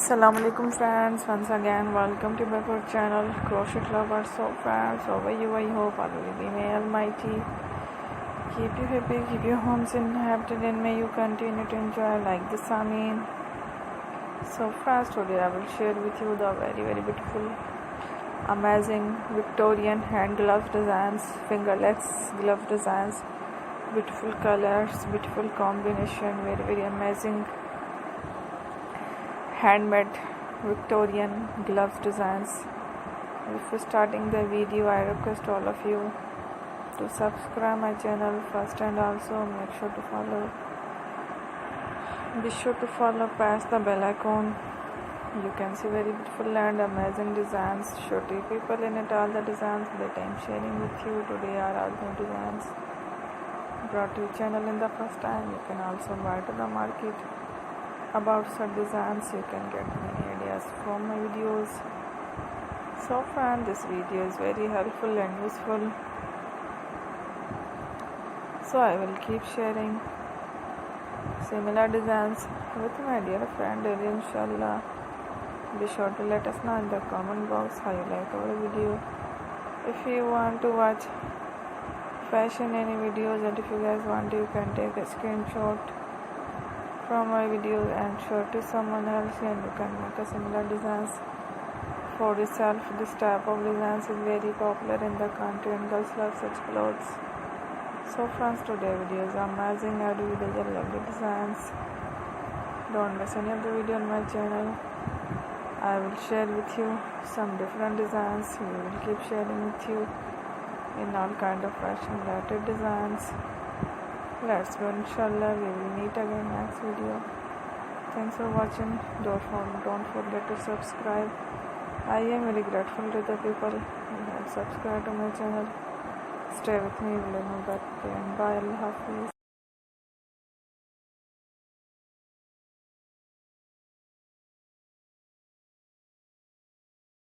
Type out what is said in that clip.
Assalamualaikum friends, once again welcome to my good channel Crochet Lovers. So friends, how are you? I hope Allah may Almighty keep you happy, keep your homes inhabited, and may you continue to enjoy like this. Amin. So friends, today I will share with you the very beautiful, amazing Victorian hand glove designs, fingerless glove designs, beautiful colors, beautiful combination, very amazing handmade Victorian glove designs. Before starting the video, I request all of you to subscribe my channel first, and also be sure to follow, press the bell icon. You can see very beautiful and amazing designs, shorty people in it, all the designs that I am sharing with you today are all new designs brought to your channel in the first time. You can also buy to the market about such designs. You can get many ideas from my videos. So friend, this video is very helpful and useful, so I will keep sharing similar designs with my dear friend daily, inshallah. Be sure to let us know in the comment box how you like our video. If you want to watch fashion any videos, and if you guys want, you can take a screenshot from my video and show to someone else, and you can make a similar designs for yourself. This type of designs is very popular in the country and girls love such clothes. So friends, today video is amazing. I do videos of lovely designs. Don't miss any of the video on my channel. I will share with you some different designs. We will keep sharing with you in all kind of fashion related designs. Let's go, inshallah. We will meet again next video. Thanks for watching. Don't forget to subscribe. I am very grateful to the people who have subscribed to my channel. Stay with me. Will know that. And bye. Allah Hafiz.